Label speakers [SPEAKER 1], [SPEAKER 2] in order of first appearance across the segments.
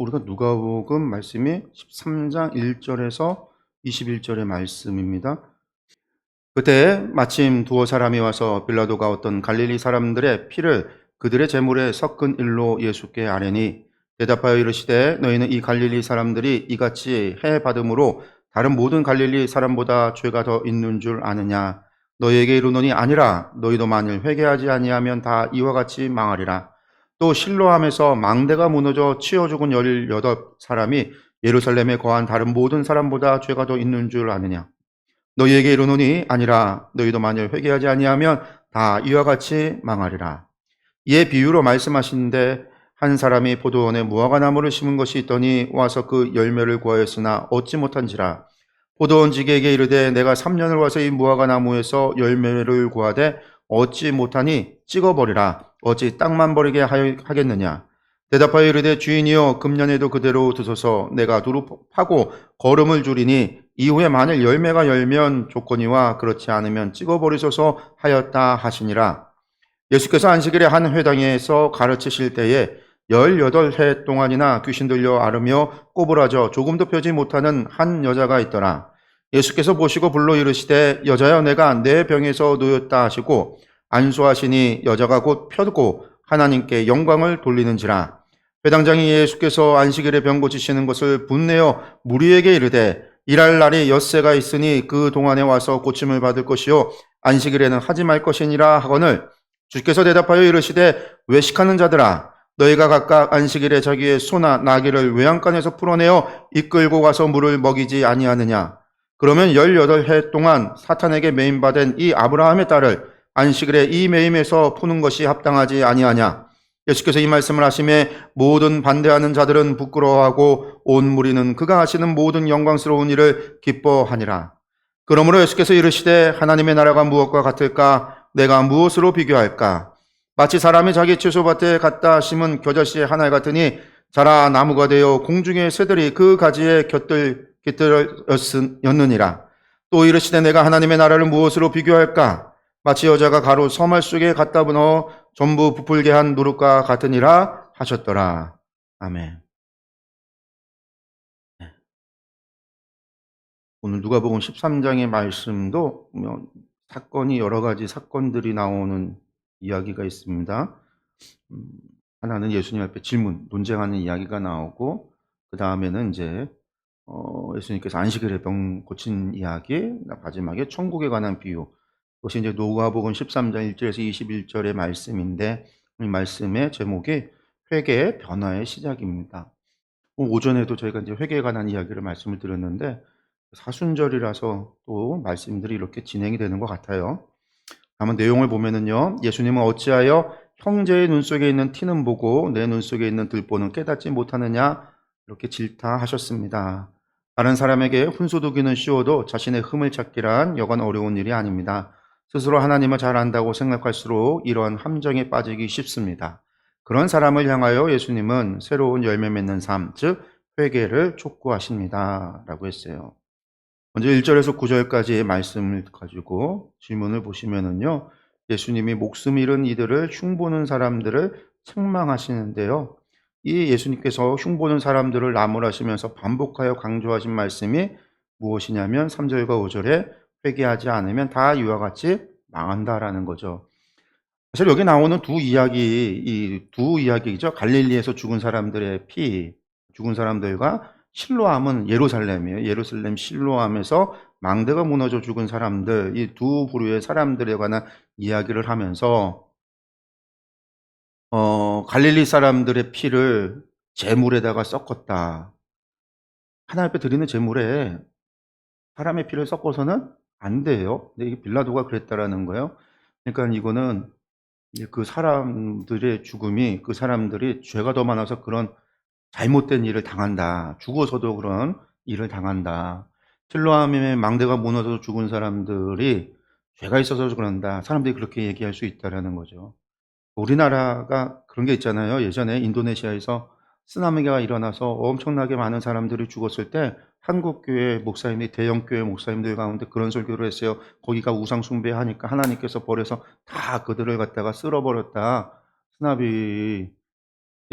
[SPEAKER 1] 우리가 누가복음 말씀이 13장 1절에서 21절의 말씀입니다. 그때 마침 두어 사람이 와서 빌라도가 어떤 갈릴리 사람들의 피를 그들의 제물에 섞은 일로 예수께 아뢰니 대답하여 이르시되 너희는 이 갈릴리 사람들이 이같이 해 받음으로 다른 모든 갈릴리 사람보다 죄가 더 있는 줄 아느냐. 너희에게 이르노니 아니라. 너희도 만일 회개하지 아니하면 다 이와 같이 망하리라. 또 실로암에서 망대가 무너져 치어 죽은 18사람이 예루살렘에 거한 다른 모든 사람보다 죄가 더 있는 줄 아느냐. 너희에게 이르노니 아니라. 너희도 만일 회개하지 아니하면 다 이와 같이 망하리라. 이에 비유로 말씀하시는데 한 사람이 포도원에 무화과나무를 심은 것이 있더니 와서 그 열매를 구하였으나 얻지 못한지라. 포도원 지기에게 이르되 내가 3년을 와서 이 무화과나무에서 열매를 구하되 얻지 못하니 찍어버리라. 어찌 땅만 버리게 하겠느냐. 대답하여 이르되 주인이여 금년에도 그대로 두소서. 내가 두루 파고 거름을 줄이니 이후에 만일 열매가 열면 조거니와 그렇지 않으면 찍어버리소서 하였다 하시니라. 예수께서 안식일에 한 회당에서 가르치실 때에 18해 동안이나 귀신 들려 앓으며 꼬부라져 조금도 펴지 못하는 한 여자가 있더라. 예수께서 보시고 불러 이르시되 여자여 내가 내 병에서 놓였다 하시고 안수하시니 여자가 곧 펴고 하나님께 영광을 돌리는지라. 회당장이 예수께서 안식일에 병 고치시는 것을 분내어 무리에게 이르되 일할 날이 엿새가 있으니 그 동안에 와서 고침을 받을 것이요 안식일에는 하지 말 것이니라 하거늘 주께서 대답하여 이르시되 외식하는 자들아 너희가 각각 안식일에 자기의 소나 나귀를 외양간에서 풀어내어 이끌고 가서 물을 먹이지 아니하느냐. 그러면 18해 동안 사탄에게 매임받은 이 아브라함의 딸을 안식일에 이 매임에서 푸는 것이 합당하지 아니하냐. 예수께서 이 말씀을 하심에 모든 반대하는 자들은 부끄러워하고 온 무리는 그가 하시는 모든 영광스러운 일을 기뻐하니라. 그러므로 예수께서 이르시되 하나님의 나라가 무엇과 같을까? 내가 무엇으로 비교할까? 마치 사람이 자기 채소밭에 갖다 심은 겨자씨 하나 같으니 자라 나무가 되어 공중의 새들이 그 가지에 깃들였느니라. 또 이르시되 내가 하나님의 나라를 무엇으로 비교할까? 마치 여자가 가루 서말 속에 갖다 넣어 전부 부풀게 한 누룩과 같으니라 하셨더라. 아멘. 오늘 누가복음 13장의 말씀도 사건이 여러 가지 사건들이 나오는 이야기가 있습니다. 하나는 예수님 앞에 질문, 논쟁하는 이야기가 나오고 그 다음에는 이제 예수님께서 안식일에 병 고친 이야기, 마지막에 천국에 관한 비유. 그것이 이제 누가복음 13장 1절에서 21절의 말씀인데 이 말씀의 제목이 회개의 변화의 시작입니다. 오전에도 저희가 이제 회개에 관한 이야기를 말씀을 드렸는데 사순절이라서 또 말씀들이 이렇게 진행이 되는 것 같아요. 다만 내용을 보면은요, 예수님은 어찌하여 형제의 눈 속에 있는 티는 보고 내 눈 속에 있는 들보는 깨닫지 못하느냐 이렇게 질타하셨습니다. 다른 사람에게 훈수두기는 쉬워도 자신의 흠을 찾기란 여간 어려운 일이 아닙니다. 스스로 하나님을 잘 안다고 생각할수록 이러한 함정에 빠지기 쉽습니다. 그런 사람을 향하여 예수님은 새로운 열매 맺는 삶, 즉 회개를 촉구하십니다. 라고 했어요. 먼저 1절에서 9절까지의 말씀을 가지고 질문을 보시면은요, 예수님이 목숨 잃은 이들을 흉보는 사람들을 책망하시는데요. 이 예수님께서 흉보는 사람들을 나무라시면서 반복하여 강조하신 말씀이 무엇이냐면 3절과 5절에 회개하지 않으면 다 이와 같이 망한다라는 거죠. 사실 여기 나오는 이 두 이야기죠. 갈릴리에서 죽은 사람들의 피, 죽은 사람들과 실로암은 예루살렘이에요. 예루살렘 실로암에서 망대가 무너져 죽은 사람들, 이 두 부류의 사람들에 관한 이야기를 하면서 갈릴리 사람들의 피를 제물에다가 섞었다. 하나님 앞에 드리는 제물에 사람의 피를 섞어서는 안 돼요. 근데 이게 빌라도가 그랬다라는 거예요. 그러니까 이거는 그 사람들의 죽음이 그 사람들이 죄가 더 많아서 그런 잘못된 일을 당한다. 죽어서도 그런 일을 당한다. 실로암의 망대가 무너져서 죽은 사람들이 죄가 있어서 그런다. 사람들이 그렇게 얘기할 수 있다라는 거죠. 우리나라가 그런 게 있잖아요. 예전에 인도네시아에서 쓰나미가 일어나서 엄청나게 많은 사람들이 죽었을 때 한국교회 목사님이 대형교회 목사님들 가운데 그런 설교를 했어요. 거기가 우상 숭배하니까 하나님께서 버려서 다 그들을 갖다가 쓸어버렸다. 쓰나미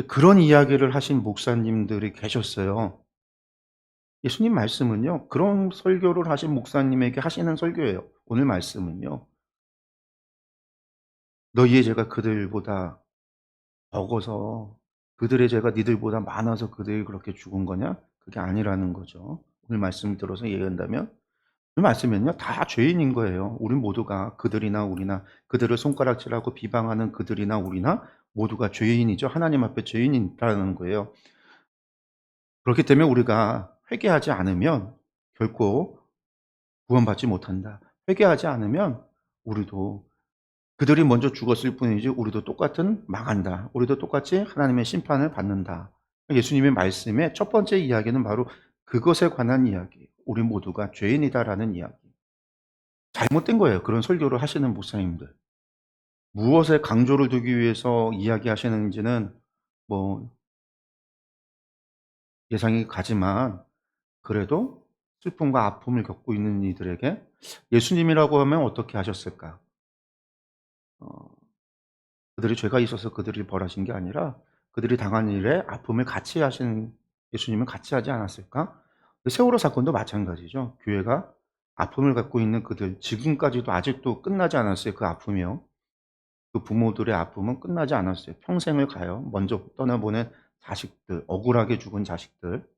[SPEAKER 1] 그런 이야기를 하신 목사님들이 계셨어요. 예수님 말씀은요, 그런 설교를 하신 목사님에게 하시는 설교예요. 오늘 말씀은요. 너희의 죄가 그들보다 적어서 그들의 죄가 니들보다 많아서 그들이 그렇게 죽은 거냐? 그게 아니라는 거죠. 오늘 말씀을 들어서 얘기한다면 그 말씀은요, 다 죄인인 거예요. 우리 모두가 그들이나 우리나 그들을 손가락질하고 비방하는 그들이나 우리나 모두가 죄인이죠. 하나님 앞에 죄인이라는 거예요. 그렇기 때문에 우리가 회개하지 않으면 결코 구원받지 못한다. 회개하지 않으면 우리도 그들이 먼저 죽었을 뿐이지 우리도 똑같은 망한다. 우리도 똑같이 하나님의 심판을 받는다. 예수님의 말씀의 첫 번째 이야기는 바로 그것에 관한 이야기. 우리 모두가 죄인이다라는 이야기. 잘못된 거예요. 그런 설교를 하시는 목사님들. 무엇에 강조를 두기 위해서 이야기하시는지는 뭐 예상이 가지만 그래도 슬픔과 아픔을 겪고 있는 이들에게 예수님이라고 하면 어떻게 하셨을까? 어, 그들이 죄가 있어서 그들이 벌하신 게 아니라 그들이 당한 일에 아픔을 같이 하신 예수님은 같이 하지 않았을까? 세월호 사건도 마찬가지죠. 교회가 아픔을 갖고 있는 그들, 지금까지도 아직도 끝나지 않았어요. 그 아픔이요. 그 부모들의 아픔은 끝나지 않았어요. 평생을 가요. 먼저 떠나보낸 자식들, 억울하게 죽은 자식들,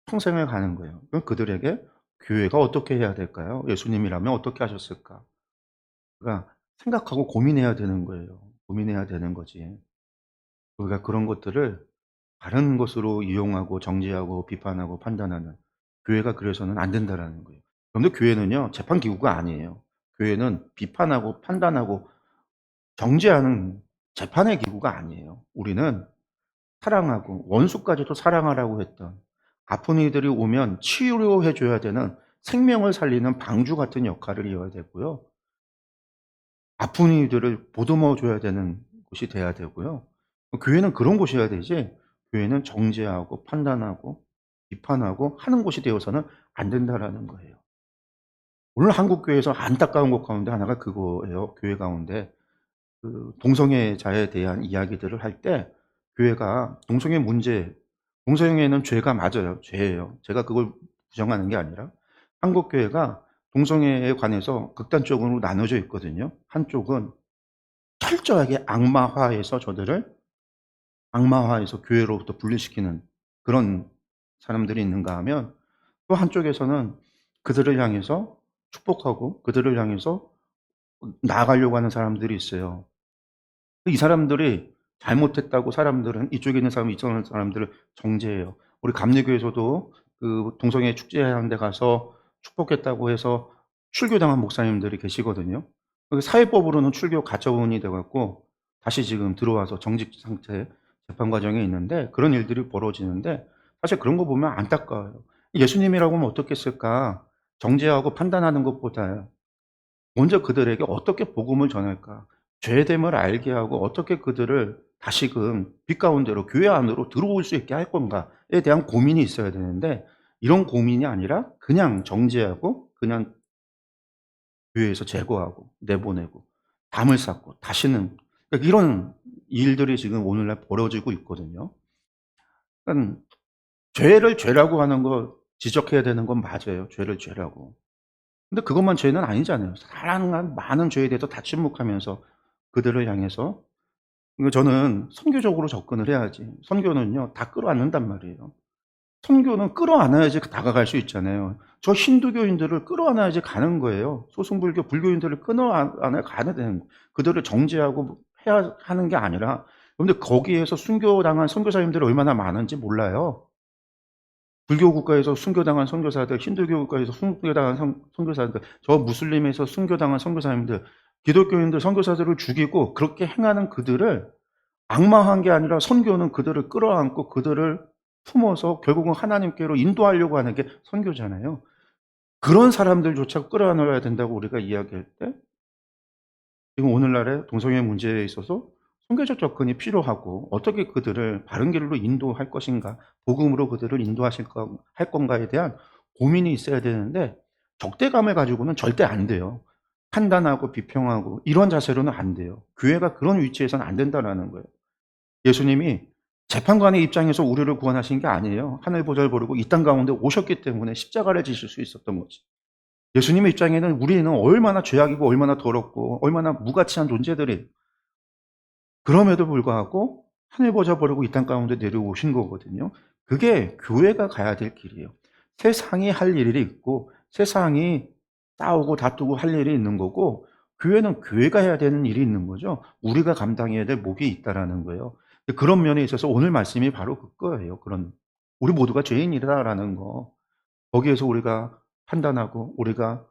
[SPEAKER 1] 평생을 가는 거예요. 그럼 그들에게 교회가 어떻게 해야 될까요? 예수님이라면 어떻게 하셨을까? 그러니까 생각하고 고민해야 되는 거예요. 고민해야 되는 거지. 우리가 그런 것들을 다른 것으로 이용하고 정죄하고 비판하고 판단하는 교회가 그래서는 안 된다라는 거예요. 그런데 교회는요, 재판 기구가 아니에요. 교회는 비판하고 판단하고 정죄하는 재판의 기구가 아니에요. 우리는 사랑하고 원수까지도 사랑하라고 했던 아픈 이들이 오면 치료해 줘야 되는 생명을 살리는 방주 같은 역할을 이어야 되고요. 아픈 이들을 보듬어 줘야 되는 곳이 돼야 되고요. 교회는 그런 곳이어야 되지 교회는 정죄하고 판단하고 비판하고 하는 곳이 되어서는 안 된다라는 거예요. 오늘 한국 교회에서 안타까운 것 가운데 하나가 그거예요. 교회 가운데 그 동성애자에 대한 이야기들을 할 때 교회가 동성애 문제 동성애는 죄가 맞아요. 죄예요. 제가 그걸 부정하는 게 아니라 한국 교회가 동성애에 관해서 극단적으로 나눠져 있거든요. 한쪽은 철저하게 악마화해서 저들을 악마화해서 교회로부터 분리시키는 그런 사람들이 있는가 하면 또 한쪽에서는 그들을 향해서 축복하고 그들을 향해서 나아가려고 하는 사람들이 있어요. 이 사람들이 잘못했다고 사람들은 이쪽에 있는 사람, 이쪽에 있는 사람들을 정죄해요. 우리 감리교에서도 그 동성애 축제하는 데 가서 축복했다고 해서 출교당한 목사님들이 계시거든요. 그 사회법으로는 출교 가처분이 돼 갖고 다시 지금 들어와서 정직 상태 재판 과정에 있는데 그런 일들이 벌어지는데 사실 그런 거 보면 안타까워요. 예수님이라고 하면 어떻겠을까? 정죄하고 판단하는 것보다 먼저 그들에게 어떻게 복음을 전할까? 죄됨을 알게 하고 어떻게 그들을 다시금 빛 가운데로 교회 안으로 들어올 수 있게 할 건가에 대한 고민이 있어야 되는데 이런 고민이 아니라 그냥 정죄하고 그냥 교회에서 제거하고 내보내고 담을 쌓고 다시는 그러니까 이런 일들이 지금 오늘날 벌어지고 있거든요. 그러니까 죄를 죄라고 하는 거 지적해야 되는 건 맞아요. 죄를 죄라고. 근데 그것만 죄는 아니잖아요. 다양한 많은 죄에 대해서 다 침묵하면서 그들을 향해서 저는 선교적으로 접근을 해야지. 선교는요 다 끌어안는단 말이에요. 선교는 끌어안아야지 다가갈 수 있잖아요. 저 힌두교인들을 끌어안아야지 가는 거예요. 소승불교 불교인들을 끌어안아야 가야 되는 거예요. 그들을 정죄하고 해야 하는 게 아니라 근데 거기에서 순교당한 선교사님들이 얼마나 많은지 몰라요. 불교 국가에서 순교당한 선교사들, 힌두교 국가에서 순교당한 선교사들, 저 무슬림에서 순교당한 선교사님들, 기독교인들 선교사들을 죽이고 그렇게 행하는 그들을 악마한 게 아니라 선교는 그들을 끌어안고 그들을 품어서 결국은 하나님께로 인도하려고 하는 게 선교잖아요. 그런 사람들조차 끌어안아야 된다고 우리가 이야기할 때 지금 오늘날의 동성애 문제에 있어서 선교적 접근이 필요하고 어떻게 그들을 바른 길로 인도할 것인가, 복음으로 그들을 할 건가에 대한 고민이 있어야 되는데 적대감을 가지고는 절대 안 돼요. 판단하고 비평하고 이런 자세로는 안 돼요. 교회가 그런 위치에서는 안 된다라는 거예요. 예수님이 재판관의 입장에서 우리를 구원하신 게 아니에요. 하늘 보좌를 버리고 이 땅 가운데 오셨기 때문에 십자가를 지실 수 있었던 거지. 예수님의 입장에는 우리는 얼마나 죄악이고 얼마나 더럽고 얼마나 무가치한 존재들이, 그럼에도 불구하고 하늘 보좌 버리고 이 땅 가운데 내려오신 거거든요. 그게 교회가 가야 될 길이에요. 세상이 할 일이 있고 세상이 싸우고 다투고 할 일이 있는 거고, 교회는 교회가 해야 되는 일이 있는 거죠. 우리가 감당해야 될 몫이 있다라는 거예요. 그런 면에 있어서 오늘 말씀이 바로 그거예요. 그런, 우리 모두가 죄인이다라는 거. 거기에서 우리가 판단하고 우리가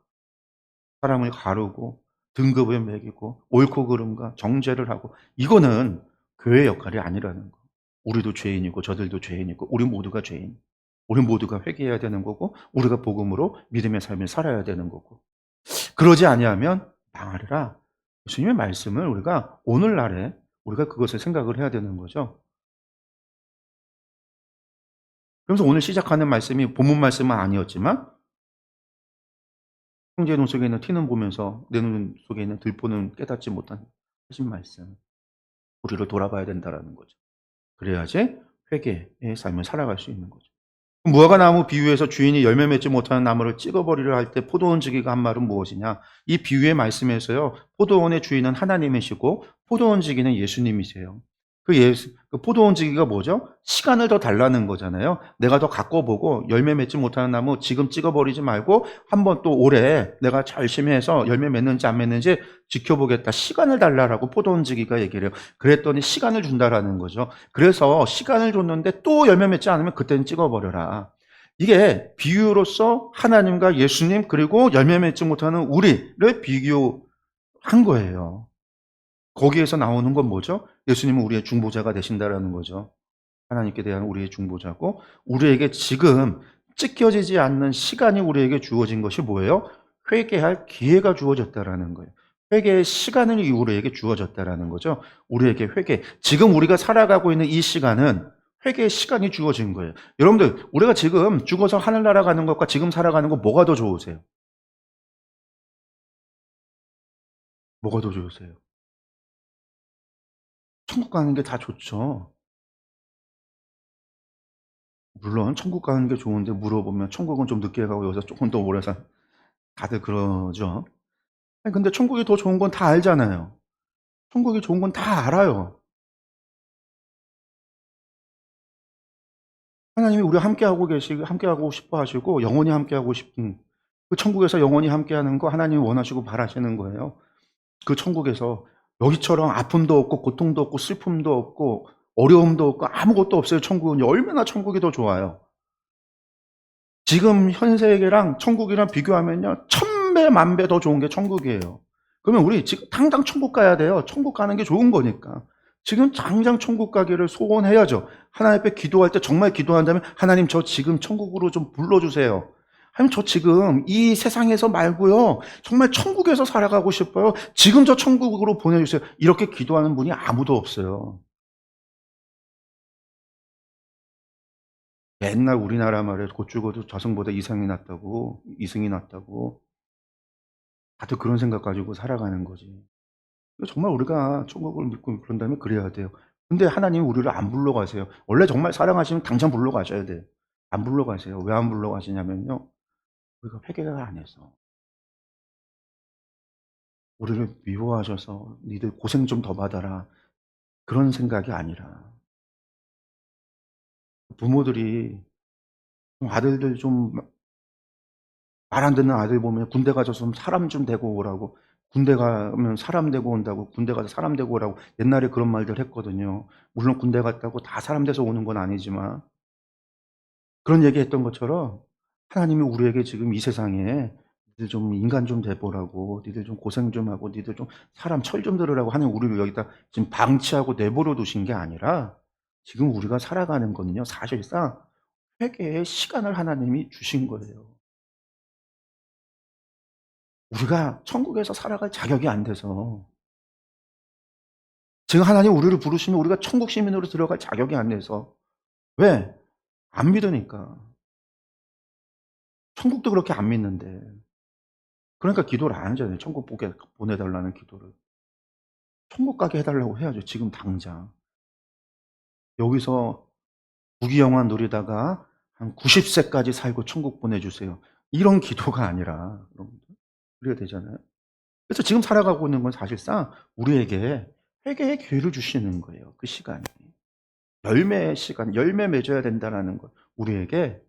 [SPEAKER 1] 사람을 가르고 등급을 매기고 옳고 그름과 정죄를 하고, 이거는 교회의 역할이 아니라는 거. 우리도 죄인이고 저들도 죄인이고 우리 모두가 죄인. 우리 모두가 회개해야 되는 거고 우리가 복음으로 믿음의 삶을 살아야 되는 거고. 그러지 아니하면 망하리라. 예수님의 말씀을 우리가 오늘날에 우리가 그것을 생각을 해야 되는 거죠. 그래서 오늘 시작하는 말씀이 본문 말씀은 아니었지만 형제의 눈 속에 있는 티는 보면서 내 눈 속에 있는 들보는 깨닫지 못한 하신 말씀. 우리를 돌아봐야 된다라는 거죠. 그래야지 회개의 삶을 살아갈 수 있는 거죠. 무화과 나무 비유에서 주인이 열매 맺지 못하는 나무를 찍어버리려 할 때 포도원 지기가 한 말은 무엇이냐? 이 비유의 말씀에서요, 포도원의 주인은 하나님이시고 포도원 지기는 예수님이세요. 그 포도원 지기가 뭐죠? 시간을 더 달라는 거잖아요. 내가 더 갖고 보고 열매 맺지 못하는 나무 지금 찍어버리지 말고 한번 또 올해 내가 열심히 해서 열매 맺는지 안 맺는지 지켜보겠다. 시간을 달라라고 포도원 지기가 얘기를 해요. 그랬더니 시간을 준다라는 거죠. 그래서 시간을 줬는데 또 열매 맺지 않으면 그때는 찍어버려라. 이게 비유로서 하나님과 예수님 그리고 열매 맺지 못하는 우리를 비교한 거예요. 거기에서 나오는 건 뭐죠? 예수님은 우리의 중보자가 되신다라는 거죠. 하나님께 대한 우리의 중보자고, 우리에게 지금 찢겨지지 않는 시간이 우리에게 주어진 것이 뭐예요? 회개할 기회가 주어졌다라는 거예요. 회개의 시간을 우리에게 주어졌다라는 거죠. 우리에게 회개. 지금 우리가 살아가고 있는 이 시간은 회개의 시간이 주어진 거예요. 여러분들, 우리가 지금 죽어서 하늘나라 가는 것과 지금 살아가는 거 뭐가 더 좋으세요? 뭐가 더 좋으세요? 천국 가는 게 다 좋죠. 물론 천국 가는 게 좋은데 물어보면 천국은 좀 늦게 가고 여기서 조금 더 오래 산, 다들 그러죠. 아니 근데 천국이 더 좋은 건 다 알잖아요. 천국이 좋은 건 다 알아요. 하나님이 우리와 함께하고 싶어 하시고 영원히 함께하고 싶은, 그 천국에서 영원히 함께하는 거 하나님이 원하시고 바라시는 거예요. 그 천국에서 여기처럼 아픔도 없고 고통도 없고 슬픔도 없고 어려움도 없고 아무것도 없어요. 천국은 얼마나 천국이 더 좋아요. 지금 현 세계랑 천국이랑 비교하면요, 1000배, 10,000배 더 좋은 게 천국이에요. 그러면 우리 지금 당장 천국 가야 돼요. 천국 가는 게 좋은 거니까. 지금 당장 천국 가기를 소원해야죠. 하나님 앞에 기도할 때 정말 기도한다면, 하나님 저 지금 천국으로 좀 불러주세요. 하나님 저 지금 이 세상에서 말고요, 정말 천국에서 살아가고 싶어요. 지금 저 천국으로 보내주세요. 이렇게 기도하는 분이 아무도 없어요. 맨날 우리나라 말에 곧 죽어도 저승보다 이상이 낫다고, 이승이 낫다고. 다들 그런 생각 가지고 살아가는 거지. 정말 우리가 천국을 믿고 그런다면 그래야 돼요. 근데 하나님이 우리를 안 불러가세요. 원래 정말 사랑하시면 당장 불러가셔야 돼요. 안 불러가세요. 왜 안 불러가시냐면요, 우리가 회개가 안 해서. 우리를 미워하셔서 니들 고생 좀 더 받아라, 그런 생각이 아니라, 부모들이 아들들 좀 말 안 듣는 아들 보면 군대 가서 좀 사람 좀 되고 오라고, 군대 가면 사람 되고 온다고, 군대 가서 사람 되고 오라고 옛날에 그런 말들 했거든요. 물론 군대 갔다고 다 사람 돼서 오는 건 아니지만, 그런 얘기했던 것처럼 하나님이 우리에게 지금 이 세상에 니들 좀 인간 좀 돼 보라고, 니들 좀 고생 좀 하고, 니들 좀 사람 철 좀 들으라고 하는, 우리를 여기다 지금 방치하고 내버려 두신 게 아니라, 지금 우리가 살아가는 거는요, 사실상 회개의 시간을 하나님이 주신 거예요. 우리가 천국에서 살아갈 자격이 안 돼서, 지금 하나님 우리를 부르시면 우리가 천국 시민으로 들어갈 자격이 안 돼서. 왜? 안 믿으니까. 천국도 그렇게 안 믿는데. 그러니까 기도를 안 하잖아요. 천국 보내달라는 기도를. 천국 가게 해달라고 해야죠. 지금 당장. 여기서 부귀영화 누리다가 한 90세까지 살고 천국 보내주세요. 이런 기도가 아니라, 여러분들. 그래야 되잖아요. 그래서 지금 살아가고 있는 건 사실상 우리에게 회개의 기회를 주시는 거예요. 그 시간이. 열매의 시간, 열매 맺어야 된다는 것. 우리에게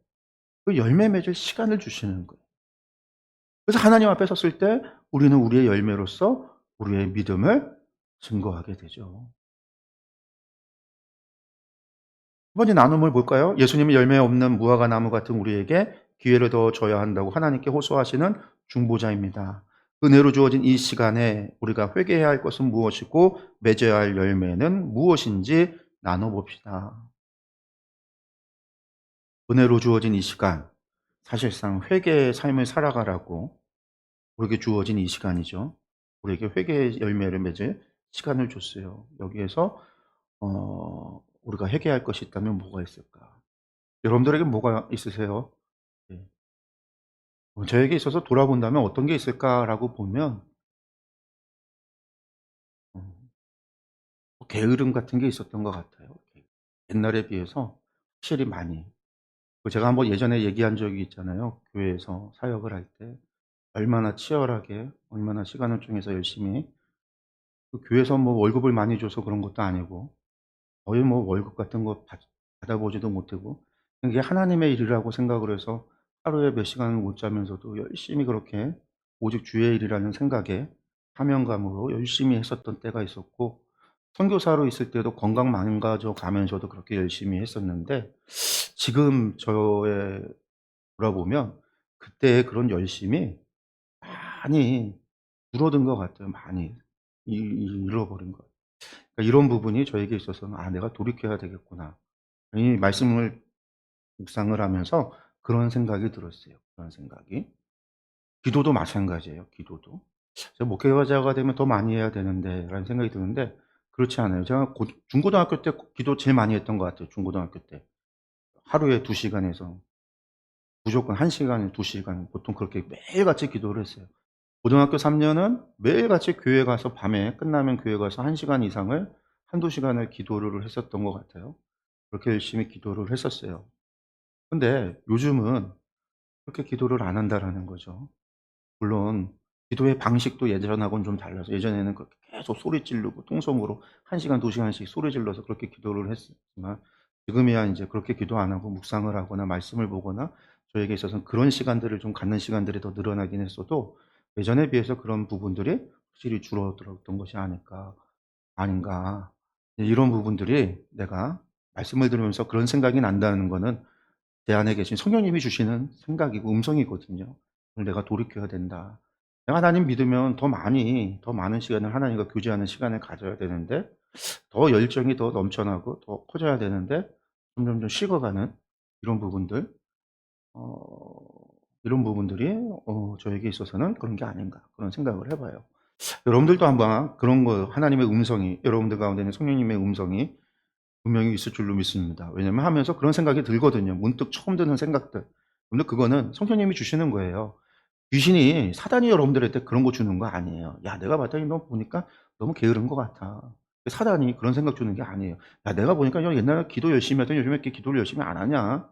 [SPEAKER 1] 그 열매 맺을 시간을 주시는 거예요. 그래서 하나님 앞에 섰을 때 우리는 우리의 열매로서 우리의 믿음을 증거하게 되죠. 두 번째 나눔을 볼까요? 예수님이 열매 없는 무화과 나무 같은 우리에게 기회를 더 줘야 한다고 하나님께 호소하시는 중보자입니다. 은혜로 주어진 이 시간에 우리가 회개해야 할 것은 무엇이고 맺어야 할 열매는 무엇인지 나눠봅시다. 은혜로 주어진 이 시간, 사실상 회개의 삶을 살아가라고 우리에게 주어진 이 시간이죠. 우리에게 회개의 열매를 맺을 시간을 줬어요. 여기에서 우리가 회개할 것이 있다면 뭐가 있을까? 여러분들에게 뭐가 있으세요? 네. 저에게 있어서 돌아본다면 어떤 게 있을까라고 보면 게으름 같은 게 있었던 것 같아요. 옛날에 비해서 확실히 많이. 제가 한번 예전에 얘기한 적이 있잖아요. 교회에서 사역을 할 때 얼마나 치열하게 얼마나 시간을 통해서 열심히 그 교회에서 뭐 월급을 많이 줘서 그런 것도 아니고 거의 뭐 월급 같은 거 받아보지도 못하고 이게 하나님의 일이라고 생각을 해서 하루에 몇 시간을 못 자면서도 열심히 그렇게 오직 주의 일이라는 생각에 사명감으로 열심히 했었던 때가 있었고 선교사로 있을 때도 건강 망가져 가면서도 그렇게 열심히 했었는데 지금 저의 돌아보면 그때의 그런 열심이 많이 줄어든 것 같아요. 많이 잃어버린 것 같아요. 그러니까 이런 부분이 저에게 있어서는 '아 내가 돌이켜야 되겠구나.' 이 말씀을 묵상을 하면서 그런 생각이 들었어요. 그런 생각이. 기도도 마찬가지예요, 기도도. '제가 목회자가 되면 더 많이 해야 되는데.'라는 생각이 드는데 그렇지 않아요. 제가 중고등학교 때 기도 제일 많이 했던 것 같아요, 중고등학교 때. 하루에 2 시간에서 무조건 1 시간, 2 시간 보통 그렇게 매일같이 기도를 했어요. 고등학교 3 년은 매일같이 교회 가서 밤에 끝나면 교회 가서 1 시간 이상을 1-2 시간을 기도를 했었던 것 같아요. 그렇게 열심히 기도를 했었어요. 근데 요즘은 그렇게 기도를 안 한다라는 거죠. 물론 기도의 방식도 예전하고는 좀 달라서 예전에는 그렇게 계속 소리 지르고 통성으로 1 시간, 2 시간씩 소리 질러서 그렇게 기도를 했었지만 지금이야 인제 그렇게 기도 안 하고 묵상을 하거나 말씀을 보거나 저에게 있어서는 그런 시간들을 좀 갖는 시간들이 더 늘어나긴 했어도 예전에 비해서 그런 부분들이 확실히 줄어들었던 것이 아닌가. 이런 부분들이 내가 말씀을 들으면서 그런 생각이 난다는 거는 내 안에 계신 성령님이 주시는 생각이고 음성이거든요. '오늘 내가 돌이켜야 된다.' 내가 하나님 믿으면 더 많은 시간을 하나님과 교제하는 시간을 가져야 되는데 더 열정이 더 넘쳐나고 더 커져야 되는데 점점점 식어가는 이런 부분들 어 이런 부분들이 저에게 있어서는 그런 게 아닌가 그런 생각을 해 봐요. 여러분들도 아마 그런 거 하나님의 음성이 여러분들 가운데는 성령님의 음성이 분명히 있을 줄로 믿습니다. 왜냐면 하면서 그런 생각이 들거든요. 문득 처음 드는 생각들. 근데 그거는 성령님이 주시는 거예요. 귀신이 사단이 여러분들한테 그런 거 주는 거 아니에요. "야 내가 봤더니 너 보니까 너무 게으른 것 같아." 사단이 그런 생각 주는 게 아니에요. "야 내가 보니까 너 옛날에 기도 열심히 하더니 요즘에 이렇게 기도를 열심히 안 하냐?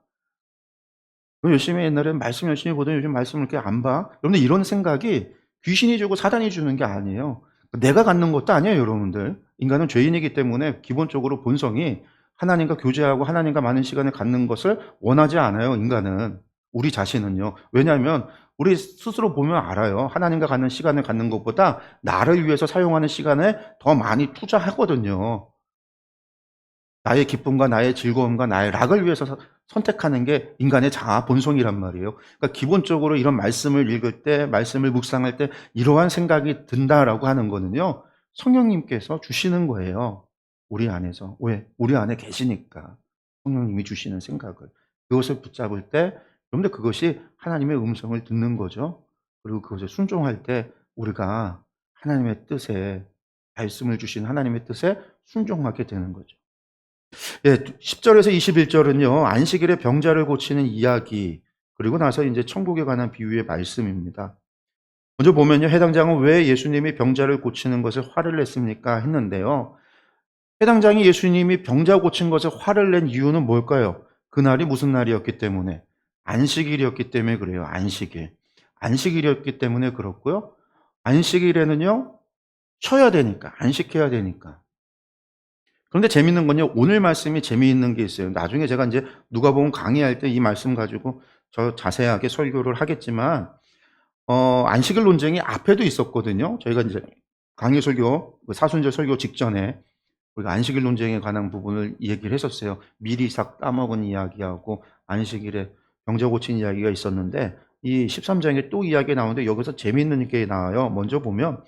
[SPEAKER 1] 너 열심히 옛날에는 말씀 열심히 보더니 요즘 말씀을 이렇게 안 봐?" 여러분들 이런 생각이 귀신이 주고 사단이 주는 게 아니에요. 내가 갖는 것도 아니에요 여러분들. 인간은 죄인이기 때문에 기본적으로 본성이 하나님과 교제하고 하나님과 많은 시간을 갖는 것을 원하지 않아요 인간은. 우리 자신은요. 왜냐하면 우리 스스로 보면 알아요. 하나님과 갖는 시간을 갖는 것보다 나를 위해서 사용하는 시간에 더 많이 투자하거든요. 나의 기쁨과 나의 즐거움과 나의 락을 위해서 선택하는 게 인간의 자아 본성이란 말이에요. 그러니까 기본적으로 이런 말씀을 읽을 때 말씀을 묵상할 때 이러한 생각이 든다라고 하는 거는요. 성령님께서 주시는 거예요. 우리 안에서. 왜? 우리 안에 계시니까. 성령님이 주시는 생각을. 그것을 붙잡을 때 여러분들 그것이 하나님의 음성을 듣는 거죠. 그리고 그것에 순종할 때 우리가 하나님의 뜻에 말씀을 주신 하나님의 뜻에 순종하게 되는 거죠. 예, 10 절에서 21 절은요. 안식일에 병자를 고치는 이야기 그리고 나서 인제 천국에 관한 비유의 말씀입니다. 먼저 보면요. 해당 장은 "왜 예수님이 병자를 고치는 것에 화를 냈습니까?" 했는데요. 회당장이 예수님이 병자 고친 것에 화를 낸 이유는 뭘까요? 그날이 무슨 날이었기 때문에? 안식일이었기 때문에 그래요. 안식일. 안식일이었기 때문에 그렇고요. 안식일에는요, 쉬어야 되니까, 안식해야 되니까. 그런데 재밌는 건요, 오늘 말씀이 재미있는 게 있어요. 나중에 제가 이제 누가복음 강의할 때 이 말씀 가지고 저 자세하게 설교를 하겠지만, 안식일 논쟁이 앞에도 있었거든요. 저희가 이제 강의 설교, 사순절 설교 직전에 우리가 안식일 논쟁에 관한 부분을 얘기를 했었어요. 미리 싹 따먹은 이야기하고 안식일에 병자 고친 이야기가 있었는데, 이 13장에 또 이야기가 나오는데 여기서 재미있는 게 나와요. 먼저 보면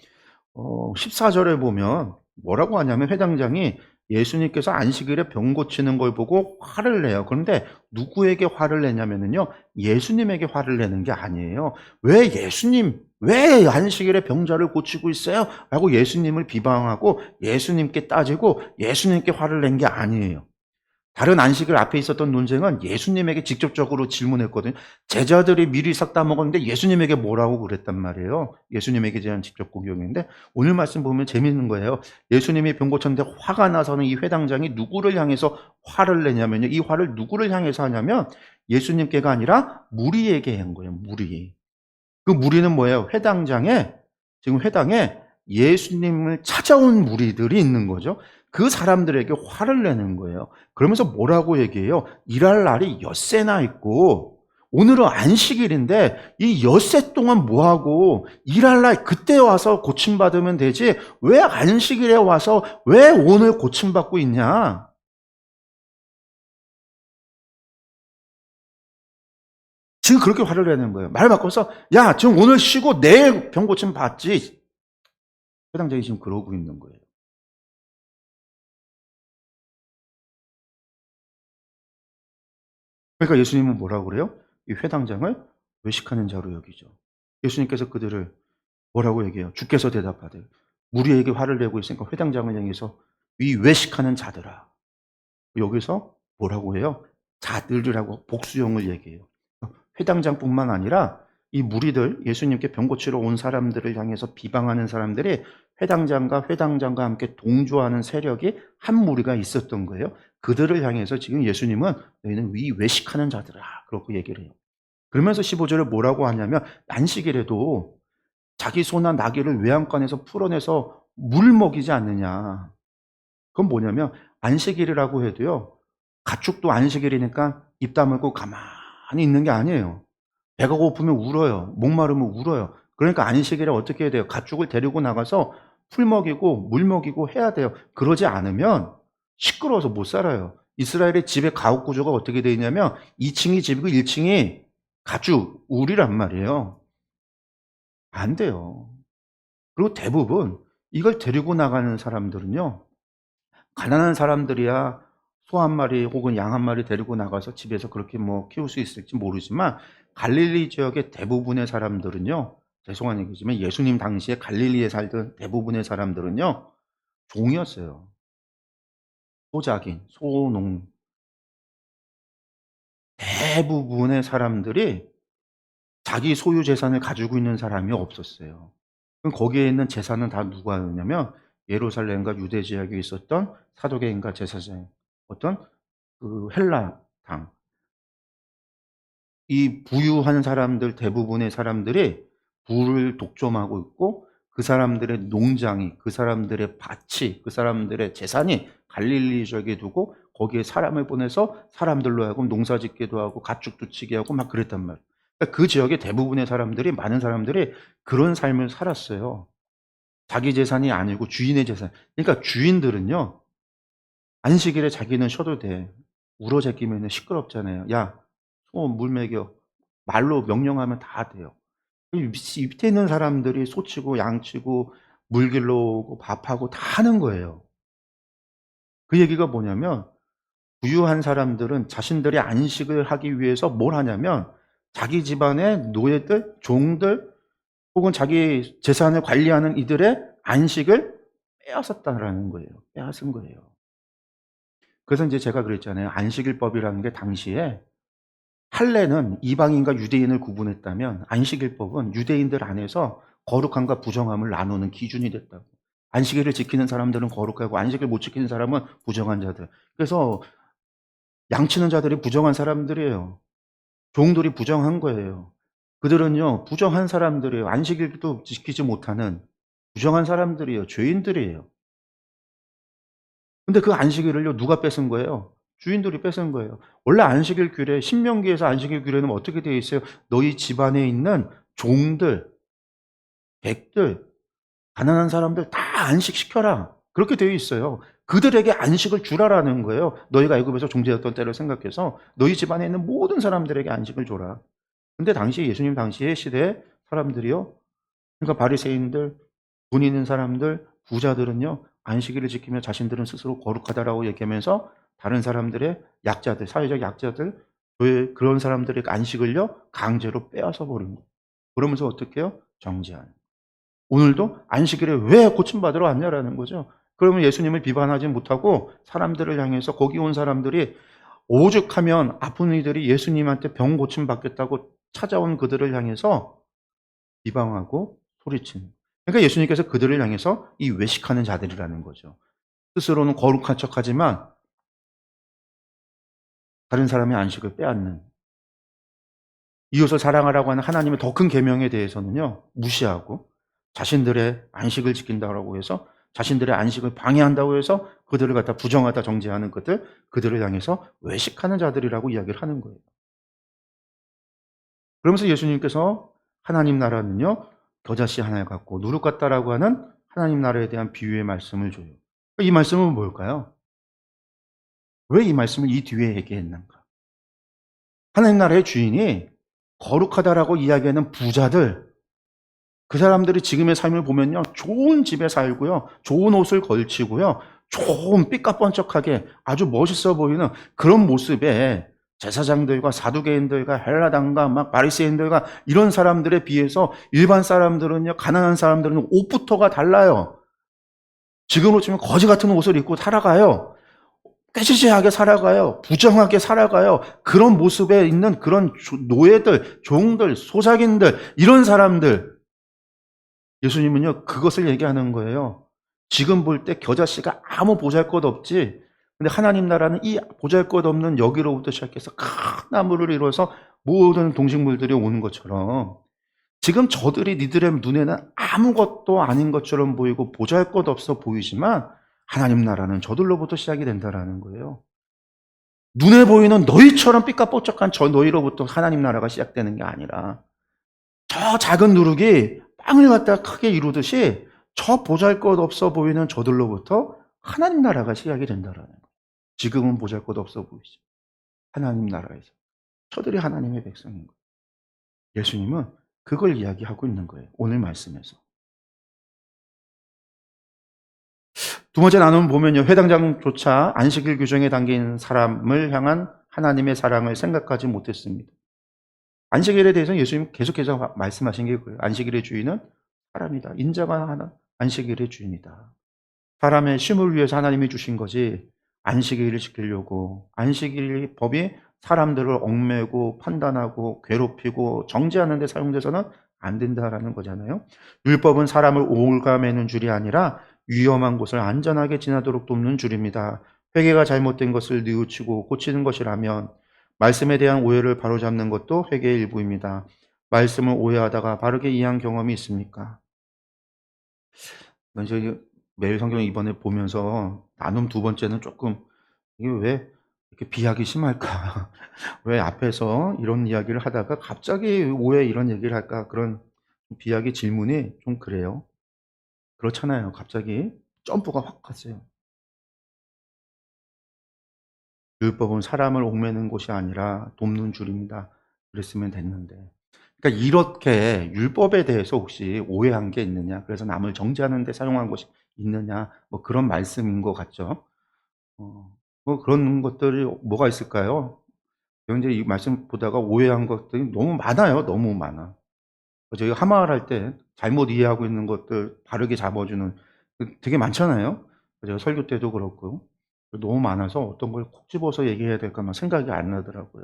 [SPEAKER 1] 14절에 보면 뭐라고 하냐면 회당장이 예수님께서 안식일에 병 고치는 걸 보고 화를 내요. 그런데 누구에게 화를 내냐면요, 예수님에게 화를 내는 게 아니에요. 왜 안식일에 병자를 고치고 있어요? 라고 예수님을 비방하고 예수님께 따지고 예수님께 화를 낸 게 아니에요. 다른 안식일 앞에 있었던 논쟁은 예수님에게 직접적으로 질문했거든요. 제자들이 미리 싹 다 먹었는데 예수님에게 뭐라고 그랬단 말이에요. 예수님에게 대한 직접 공격인데 오늘 말씀 보면 재밌는 거예요. 예수님이 병 고쳤는데 화가 나서는 이 회당장이 누구를 향해서 화를 내냐면요. 이 화를 누구를 향해서 하냐면 예수님께가 아니라 무리에게 한 거예요. 무리. 그 무리는 뭐예요? 지금 회당에 예수님을 찾아온 무리들이 있는 거죠. 그 사람들에게 화를 내는 거예요. 그러면서 뭐라고 얘기해요? 일할 날이 엿새나 있고 오늘은 안식일인데 이 엿새 동안 뭐하고 일할 날 그때 와서 고침받으면 되지 왜 안식일에 와서 왜 오늘 고침받고 있냐? 지금 그렇게 화를 내는 거예요. 말 바꿔서 야 지금 오늘 쉬고 내일 병 고침 받지. 회당장이 지금 그러고 있는 거예요. 그러니까 예수님은 뭐라고 그래요? 이 회당장을 외식하는 자로 여기죠. 예수님께서 그들을 뭐라고 얘기해요? 주께서 대답하되 무리에게 화를 내고 있으니까 회당장을 향해서 이 외식하는 자들아. 여기서 뭐라고 해요? 자들이라고 복수형을 얘기해요. 회당장뿐만 아니라 이 무리들, 예수님께 병 고치러 온 사람들을 향해서 비방하는 사람들이 회당장과 함께 동조하는 세력이 한 무리가 있었던 거예요. 그들을 향해서 지금 예수님은 너희는 위 외식하는 자들아. 그렇게 얘기를 해요. 그러면서 15절에 뭐라고 하냐면 안식일에도 자기 소나 나귀를 외양간에서 풀어내서 물 먹이지 않느냐. 그건 뭐냐면 안식일이라고 해도요. 가축도 안식일이니까 입 다물고 가만히 있는 게 아니에요. 배가 고프면 울어요. 목마르면 울어요. 그러니까 안식일에 어떻게 해야 돼요? 가축을 데리고 나가서 풀 먹이고 물 먹이고 해야 돼요. 그러지 않으면 시끄러워서 못 살아요. 이스라엘의 집의 가옥 구조가 어떻게 되어 있냐면 2층이 집이고 1층이 가축, 울이란 말이에요. 안 돼요. 그리고 대부분 이걸 데리고 나가는 사람들은요. 가난한 사람들이야 소 한 마리 혹은 양 한 마리 데리고 나가서 집에서 그렇게 뭐 키울 수 있을지 모르지만 갈릴리 지역의 대부분의 사람들은요. 죄송한 얘기지만 예수님 당시에 갈릴리에 살던 대부분의 사람들은요. 종이었어요. 소작인, 소농. 대부분의 사람들이 자기 소유 재산을 가지고 있는 사람이 없었어요. 그럼 거기에 있는 재산은 다 누가 였냐면 예루살렘과 유대 지역에 있었던 사도계인과 제사장, 어떤 그 헬라 당, 이 부유한 사람들 대부분의 사람들이 부를 독점하고 있고 그 사람들의 농장이, 그 사람들의 밭이, 그 사람들의 재산이 갈릴리 지역에 두고 거기에 사람을 보내서 사람들로 하여금 농사 짓기도 하고 가축도 치게 하고 막 그랬단 말이에요. 그러니까 그 지역의 대부분의 사람들이, 많은 사람들이 그런 삶을 살았어요. 자기 재산이 아니고 주인의 재산. 그러니까 주인들은요, 안식일에 자기는 쉬어도 돼. 울어제끼면 시끄럽잖아요. 야, 소 물 먹여. 말로 명령하면 다 돼요. 밑에 있는 사람들이 소치고 양치고 물 길러 오고 밥하고 다 하는 거예요. 그 얘기가 뭐냐면 부유한 사람들은 자신들의 안식을 하기 위해서 뭘 하냐면 자기 집안의 노예들, 종들 혹은 자기 재산을 관리하는 이들의 안식을 빼앗았다라는 거예요. 빼앗은 거예요. 그래서 이제 제가 그랬잖아요. 안식일법이라는 게 당시에 할례는 이방인과 유대인을 구분했다면 안식일법은 유대인들 안에서 거룩함과 부정함을 나누는 기준이 됐다고. 안식일을 지키는 사람들은 거룩하고 안식일 못 지키는 사람은 부정한 자들. 그래서 양치는 자들이 부정한 사람들이에요. 종들이 부정한 거예요. 그들은요, 부정한 사람들이에요. 안식일도 지키지 못하는 부정한 사람들이에요. 죄인들이에요. 근데 그 안식일을요, 누가 뺏은 거예요? 주인들이 뺏은 거예요. 원래 안식일 규례, 신명기에서 안식일 규례는 어떻게 되어 있어요? 너희 집안에 있는 종들, 백들, 가난한 사람들 다 안식시켜라. 그렇게 되어 있어요. 그들에게 안식을 주라라는 거예요. 너희가 애굽에서 종되었던 때를 생각해서 너희 집안에 있는 모든 사람들에게 안식을 줘라. 근데 당시 예수님 당시의 시대의 사람들이요. 그러니까 바리새인들, 돈 있는 사람들, 부자들은요. 안식일을 지키며 자신들은 스스로 거룩하다라고 얘기하면서 다른 사람들의 약자들, 사회적 약자들, 그런 사람들의 안식을요. 강제로 빼앗아 버린 거예요. 그러면서 어떻게 해요? 정죄하는. 오늘도 안식일에 왜 고침받으러 왔냐라는 거죠. 그러면 예수님을 비판하지 못하고 사람들을 향해서 거기 온 사람들이 오죽하면 아픈 이들이 예수님한테 병 고침 받겠다고 찾아온 그들을 향해서 비방하고 소리치는. 그러니까 예수님께서 그들을 향해서 이 외식하는 자들이라는 거죠. 스스로는 거룩한 척하지만 다른 사람의 안식을 빼앗는. 이웃을 사랑하라고 하는 하나님의 더 큰 계명에 대해서는요, 무시하고 자신들의 안식을 지킨다고 해서 자신들의 안식을 방해한다고 해서 그들을 갖다 부정하다 정죄하는 것들, 그들을 향해서 외식하는 자들이라고 이야기를 하는 거예요. 그러면서 예수님께서 하나님 나라는요, 겨자씨 하나를 갖고 누룩 같다라고 하는 하나님 나라에 대한 비유의 말씀을 줘요. 이 말씀은 뭘까요? 왜 이 말씀을 이 뒤에 얘기했는가? 하나님 나라의 주인이 거룩하다라고 이야기하는 부자들, 그 사람들이 지금의 삶을 보면요, 좋은 집에 살고요, 좋은 옷을 걸치고요, 좋은 삐까뻔쩍하게 아주 멋있어 보이는 그런 모습에 제사장들과 사두개인들과 헬라당과 막 바리새인들과 이런 사람들에 비해서 일반 사람들은요, 가난한 사람들은 옷부터가 달라요. 지금으로 치면 거지 같은 옷을 입고 살아가요. 깨지지하게 살아가요. 부정하게 살아가요. 그런 모습에 있는 그런 노예들, 종들, 소작인들, 이런 사람들, 예수님은요, 그것을 얘기하는 거예요. 지금 볼 때 겨자씨가 아무 보잘것 없지. 근데 하나님 나라는 이 보잘것 없는 여기로부터 시작해서 큰 나무를 이루어서 모든 동식물들이 오는 것처럼 지금 저들이 니들의 눈에는 아무것도 아닌 것처럼 보이고 보잘것 없어 보이지만 하나님 나라는 저들로부터 시작이 된다라는 거예요. 눈에 보이는 너희처럼 삐까뻔쩍한 저 너희로부터 하나님 나라가 시작되는 게 아니라 저 작은 누룩이 빵을 갖다가 크게 이루듯이 저 보잘것없어 보이는 저들로부터 하나님 나라가 시작이 된다라는 거예요. 지금은 보잘것없어 보이죠. 하나님 나라에서. 저들이 하나님의 백성인 거예요. 예수님은 그걸 이야기하고 있는 거예요. 오늘 말씀에서. 두 번째 나눔 보면요. 회당장조차 안식일 규정에 담긴 사람을 향한 하나님의 사랑을 생각하지 못했습니다. 안식일에 대해서 예수님 계속해서 말씀하신 게 그래요. 안식일의 주인은 사람이다. 인자가 하나 안식일의 주인이다. 사람의 쉼을 위해서 하나님이 주신 거지 안식일을 지키려고 안식일 법이 사람들을 얽매고 판단하고 괴롭히고 정죄하는 데 사용돼서는 안 된다라는 거잖아요. 율법은 사람을 올가매는 줄이 아니라 위험한 곳을 안전하게 지나도록 돕는 줄입니다. 회개가 잘못된 것을 뉘우치고 고치는 것이라면 말씀에 대한 오해를 바로잡는 것도 회개의 일부입니다. 말씀을 오해하다가 바르게 이해한 경험이 있습니까? 저희 매일 성경 이번에 보면서 나눔 두 번째는 조금 이게 왜 이렇게 비약이 심할까? 왜 앞에서 이런 이야기를 하다가 갑자기 왜 이런 얘기를 할까? 그런 비약의 질문이 좀 그래요. 그렇잖아요. 갑자기 점프가 확 갔어요. 율법은 사람을 옥매는 곳이 아니라 돕는 줄입니다. 그랬으면 됐는데. 그러니까 이렇게 율법에 대해서 혹시 오해한 게 있느냐? 그래서 남을 정죄하는 데 사용한 것이 있느냐? 뭐 그런 말씀인 것 같죠. 뭐 그런 것들이 뭐가 있을까요? 제가 이제 이 말씀 보다가 오해한 것들이 너무 많아요. 너무 많아. 저희가 하마할 때 잘못 이해하고 있는 것들 바르게 잡아주는 되게 많잖아요. 제가 설교 때도 그렇고 너무 많아서 어떤 걸 콕 집어서 얘기해야 될까 막 생각이 안 나더라고요.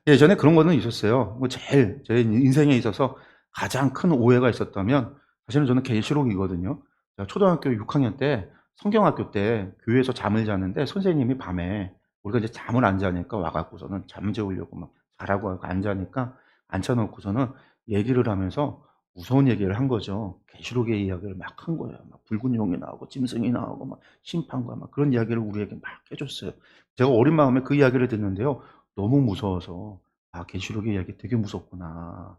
[SPEAKER 1] 예전에 그런 거는 있었어요. 뭐 제일 제 인생에 있어서 가장 큰 오해가 있었다면 사실은 저는 계시록이거든요. 제가 초등학교 6학년 때 성경학교 때 교회에서 잠을 자는데 선생님이 밤에 우리가 이제 잠을 안 자니까 와 갖고서는 잠 재우려고 막 자라고 하고 안 자니까 앉혀 놓고서는 얘기를 하면서 무서운 얘기를 한 거죠. 계시록의 이야기를 막 한 거예요. 막 붉은 용이 나오고 짐승이 나오고 막 심판과 막 그런 이야기를 우리에게 막 해 줬어요. 제가 어린 마음에 그 이야기를 듣는데요. 너무 무서워서 '아 계시록의 이야기 되게 무섭구나.'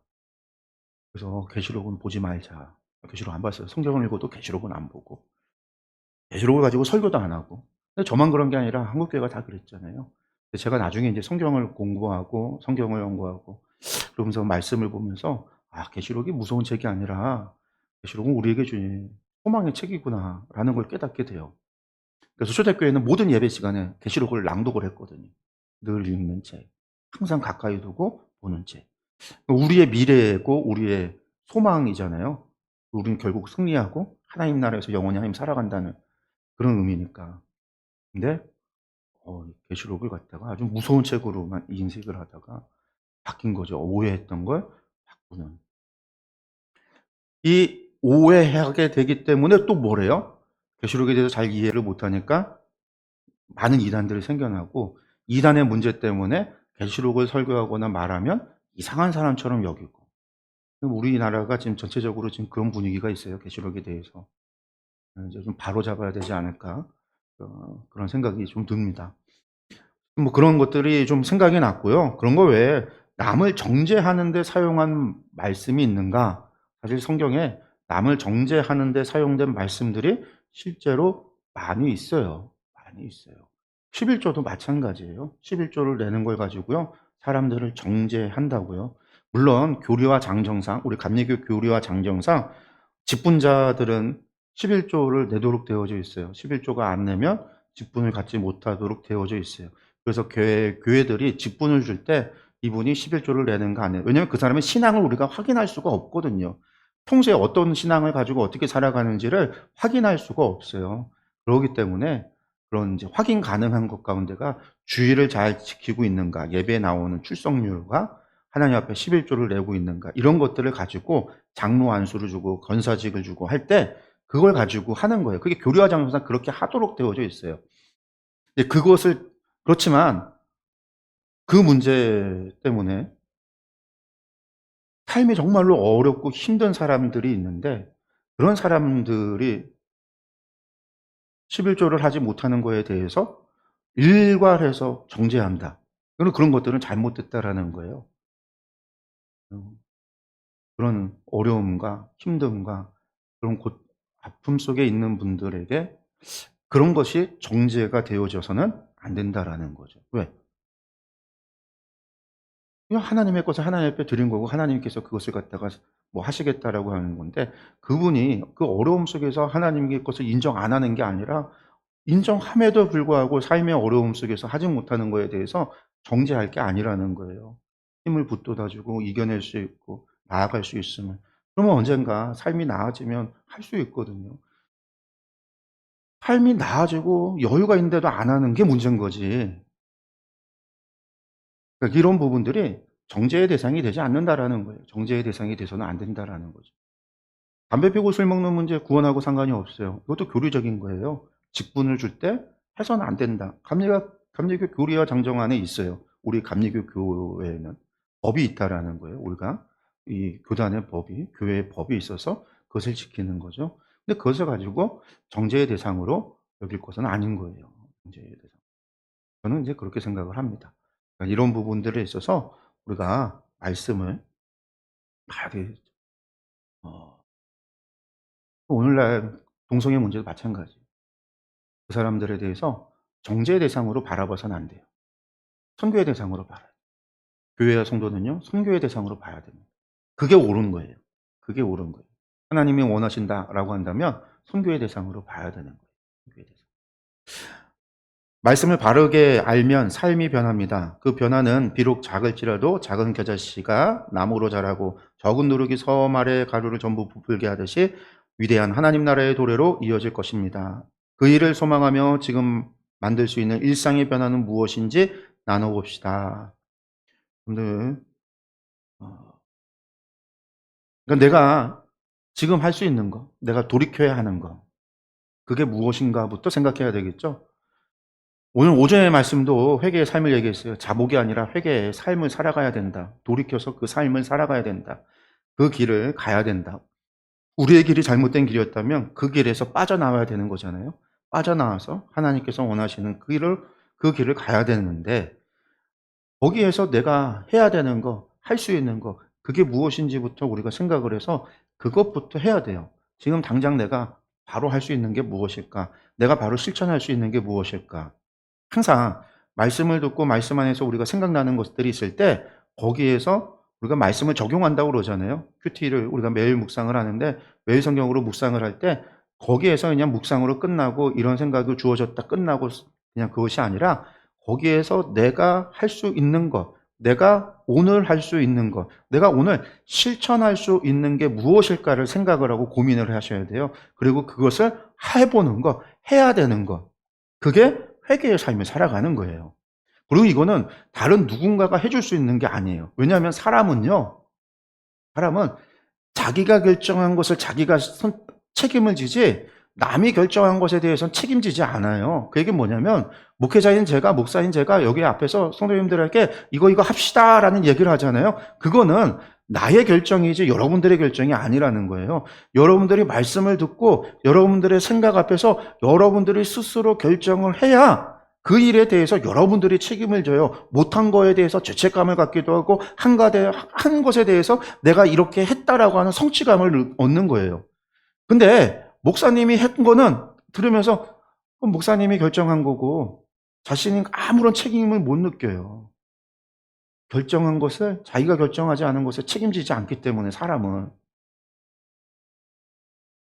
[SPEAKER 1] 그래서 '계시록은 보지 말자.' 계시록 안 봤어요. 성경을 읽어도 계시록은 안 보고. 계시록을 가지고 설교도 안 하고. 근데 저만 그런 게 아니라 한국 교회가 다 그랬잖아요. 근데 제가 나중에 인제 성경을 공부하고 성경을 연구하고 그러면서 말씀을 보면서 '아 계시록이 무서운 책이 아니라 계시록은 우리에게 주는 소망의 책이구나.'라는 걸 깨닫게 돼요. 그래서 초대교회는 모든 예배 시간에 계시록을 낭독을 했거든요. 늘 읽는 책. 항상 가까이 두고 보는 책. 우리의 미래고 우리의 소망이잖아요. 우리는 결국 승리하고 하나님 나라에서 영원히 하나님 살아간다는 그런 의미니까. 근데 계시록을 갖다가 아주 무서운 책으로만 인식을 하다가 바뀐 거죠. 오해했던 걸 바꾸는. 이 오해하게 되기 때문에 또 뭐래요? 계시록에 대해서 잘 이해를 못하니까 많은 이단들이 생겨나고 이단의 문제 때문에 계시록을 설교하거나 말하면 이상한 사람처럼 여기고 우리나라가 지금 전체적으로 지금 그런 분위기가 있어요. 계시록에 대해서. 이제 좀 바로잡아야 되지 않을까 그런 생각이 좀 듭니다. 뭐 그런 것들이 좀 생각이 났고요. 그런 거 외에 남을 정죄하는 데 사용한 말씀이 있는가? 사실 성경에 남을 정죄하는 데 사용된 말씀들이 실제로 많이 있어요. 많이 있어요. 11조도 마찬가지예요. 11조를 내는 걸 가지고요. 사람들을 정죄한다고요. 물론 교리와 장정상 우리 감리교 교리와 장정상 직분자들은 11조를 내도록 되어져 있어요. 11조가 안 내면 직분을 갖지 못하도록 되어져 있어요. 그래서 교회들이 직분을 줄 때 이분이 11조를 내는가 안 내는가. 왜냐하면 그 사람의 신앙을 우리가 확인할 수가 없거든요. 평소에 어떤 신앙을 가지고 어떻게 살아가는지를 확인할 수가 없어요. 그러기 때문에 그런 이제 확인 가능한 것 가운데가 주의를 잘 지키고 있는가, 예배에 나오는 출석률과 하나님 앞에 11조를 내고 있는가, 이런 것들을 가지고 장로 안수를 주고 권사직을 주고 할 때 그걸 가지고 하는 거예요. 그게 교리와 장로상 그렇게 하도록 되어져 있어요. 근데 그것을 그렇지만 그 문제 때문에 삶이 정말로 어렵고 힘든 사람들이 있는데 그런 사람들이 11조를 하지 못하는 거에 대해서 일괄해서 정죄한다. 그런 것들은 잘못됐다라는 거예요. 음, 그런 어려움과 힘듦과 그런 아픔 속에 있는 분들에게 그런 것이 정죄가 되어져서는 안 된다라는 거죠. 왜? 그냥 하나님의 것을 하나님 앞에 드린 거고 하나님께서 그것을 갖다가 뭐 하시겠다라고 하는 건데 그분이 그 어려움 속에서 하나님의 것을 인정 안 하는 게 아니라 인정함에도 불구하고 삶의 어려움 속에서 하지 못하는 거에 대해서 정죄할 게 아니라는 거예요. 힘을 북돋아 주고 이겨낼 수 있고 나아갈 수 있으면 그러면 언젠가 삶이 나아지면 할 수 있거든요. 삶이 나아지고 여유가 있는데도 안 하는 게 문제인 거지. 그러니까 이런 부분들이 정죄의 대상이 되지 않는다라는 거예요. 정죄의 대상이 돼서는 안 된다라는 거죠. 담배 피우고 술 먹는 문제 구원하고 상관이 없어요. 이것도 교리적인 거예요. 직분을 줄 때 해서는 안 된다. 감리교 교리와 장정 안에 있어요. 우리 감리교 교회에는 법이 있다라는 거예요. 우리가 이 교단의 법이 교회의 법이 있어서 그것을 지키는 거죠. 근데 그것을 가지고 정죄의 대상으로 여길 것은 아닌 거예요. 정죄의 대상. 저는 이제 그렇게 생각을 합니다. 그러니까 이런 부분들에 있어서 우리가 말씀을 하게 어 오늘날 동성애 문제도 마찬가지예요. 그 사람들에 대해서 정죄의 대상으로 바라봐서는 안 돼요. 선교의 대상으로 봐야 돼요. 교회와 성도는요, 선교의 대상으로 봐야 됩니다. 그게 옳은 거예요. 그게 옳은 거예요. 하나님이 원하신다라고 한다면 선교의 대상으로 봐야 되는 거예요. 선교의 대상. 말씀을 바르게 알면 삶이 변합니다. 그 변화는 비록 작을지라도 작은 겨자씨가 나무로 자라고 적은 누룩이 섬 아래 가루를 전부 부풀게 하듯이 위대한 하나님 나라의 도래로 이어질 것입니다. 그 일을 소망하며 지금 만들 수 있는 일상의 변화는 무엇인지 나눠봅시다. 여러분들, 어, 그러니까 내가 지금 할 수 있는 거, 내가 돌이켜야 하는 거, 그게 무엇인가부터 생각해야 되겠죠. 오늘 오전의 말씀도 회개의 삶을 얘기했어요. 자복이 아니라 회개의 삶을 살아가야 된다. 돌이켜서 그 삶을 살아가야 된다. 그 길을 가야 된다. 우리의 길이 잘못된 길이었다면 그 길에서 빠져나와야 되는 거잖아요. 빠져나와서 하나님께서 원하시는 그 길을 가야 되는데, 거기에서 내가 해야 되는 거, 할 수 있는 거, 그게 무엇인지부터 우리가 생각을 해서 그것부터 해야 돼요. 지금 당장 내가 바로 할 수 있는 게 무엇일까? 내가 바로 실천할 수 있는 게 무엇일까? 항상 말씀을 듣고 말씀 안에서 우리가 생각나는 것들이 있을 때 거기에서 우리가 말씀을 적용한다고 그러잖아요. 큐티를 우리가 매일 묵상을 하는데 매일 성경으로 묵상을 할 때 거기에서 그냥 묵상으로 끝나고 이런 생각이 주어졌다 끝나고 그냥 그것이 아니라 거기에서 내가 할 수 있는 것, 내가 오늘 할 수 있는 것, 내가 오늘 실천할 수 있는 게 무엇일까를 생각을 하고 고민을 하셔야 돼요. 그리고 그것을 해보는 것, 해야 되는 것. 그게 회개의 삶을 살아가는 거예요. 그리고 이거는 다른 누군가가 해줄 수 있는 게 아니에요. 왜냐하면 사람은 자기가 결정한 것을 자기가 책임을 지지 남이 결정한 것에 대해서는 책임지지 않아요. 그 얘기는 뭐냐면 목회자인 제가, 목사인 제가 여기 앞에서 성도님들에게 이거 합시다라는 얘기를 하잖아요. 그거는 나의 결정이지 여러분들의 결정이 아니라는 거예요. 여러분들이 말씀을 듣고 여러분들의 생각 앞에서 여러분들이 스스로 결정을 해야 그 일에 대해서 여러분들이 책임을 져요. 못한 거에 대해서 죄책감을 갖기도 하고 한 것에 대해서 내가 이렇게 했다라고 하는 성취감을 얻는 거예요. 근데 목사님이 했던 거는 들으면서 목사님이 결정한 거고 자신이 아무런 책임을 못 느껴요. 결정한 것을 자기가 결정하지 않은 것에 책임지지 않기 때문에 사람은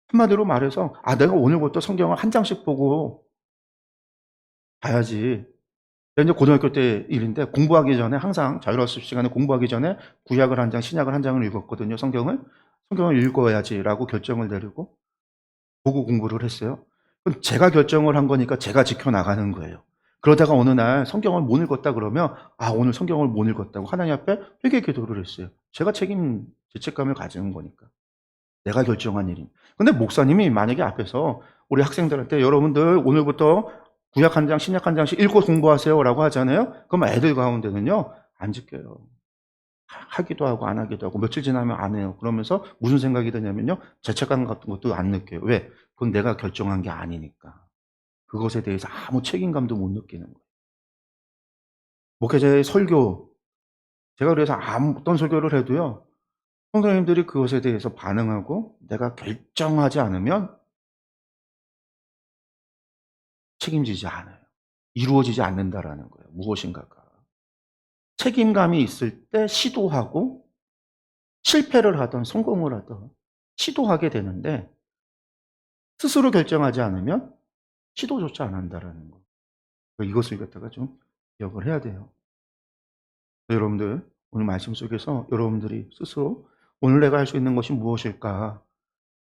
[SPEAKER 1] 한마디로 말해서 내가 오늘부터 성경을 한 장씩 보고 봐야지. 이제 고등학교 때 일인데 공부하기 전에 항상 자율학습 시간에 공부하기 전에 구약을 한 장, 신약을 한 장을 읽었거든요. 성경을 읽어야지라고 결정을 내리고 보고 공부를 했어요. 그럼 제가 결정을 한 거니까 제가 지켜나가는 거예요. 그러다가 어느 날 성경을 못 읽었다 그러면 오늘 성경을 못 읽었다고 하나님 앞에 회개 기도를 했어요. 제가 죄책감을 가지는 거니까. 내가 결정한 일인. 근데 목사님이 만약에 앞에서 우리 학생들한테 여러분들 오늘부터 구약 한 장, 신약 한 장씩 읽고 공부하세요라고 하잖아요. 그럼 애들 가운데는요 안 지켜요. 하기도 하고 안 하기도 하고 며칠 지나면 안 해요. 그러면서 무슨 생각이 드냐면요. 죄책감 같은 것도 안 느껴요. 왜? 그건 내가 결정한 게 아니니까. 그것에 대해서 아무 책임감도 못 느끼는 거예요. 목회자의 설교, 제가 그래서 어떤 설교를 해도요. 성도님들이 그것에 대해서 반응하고 내가 결정하지 않으면 책임지지 않아요. 이루어지지 않는다라는 거예요. 무엇인가가. 책임감이 있을 때 시도하고 실패를 하든 성공을 하든 시도하게 되는데 스스로 결정하지 않으면 시도조차 안 한다라는 거. 이것을 갖다가 좀 기억을 해야 돼요. 여러분들 오늘 말씀 속에서 여러분들이 스스로 오늘 내가 할 수 있는 것이 무엇일까?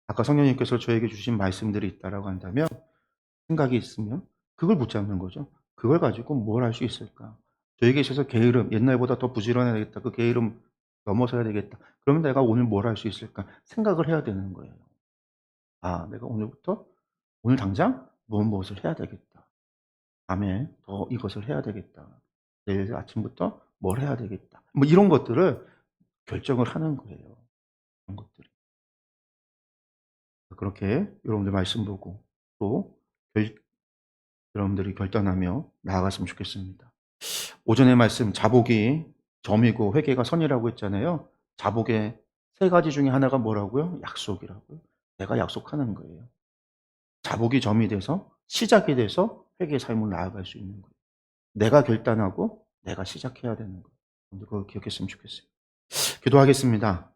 [SPEAKER 1] 아까 성령님께서 저에게 주신 말씀들이 있다라고 한다면 생각이 있으면 그걸 붙잡는 거죠. 그걸 가지고 뭘 할 수 있을까? 저에게 있어서 게으름, 옛날보다 더 부지런해야 되겠다. 그 게으름 넘어서야 되겠다. 그러면 내가 오늘 뭘 할 수 있을까? 생각을 해야 되는 거예요. 내가 오늘 당장 무엇을 해야 되겠다. 밤에 더 이것을 해야 되겠다. 내일 아침부터 뭘 해야 되겠다. 뭐 이런 것들을 결정을 하는 거예요. 그런 것들이. 그렇게 여러분들 말씀 보고 또 여러분들이 결단하며 나아갔으면 좋겠습니다. 오전의 말씀 자복이 점이고 회개가 선이라고 했잖아요. 자복의 세 가지 중에 하나가 뭐라고요? 약속이라고요. 내가 약속하는 거예요. 자복이 점이 돼서 시작이 돼서 회개의 삶을 나아갈 수 있는 거예요. 내가 결단하고 내가 시작해야 되는 거예요. 그걸 기억했으면 좋겠어요. 기도하겠습니다.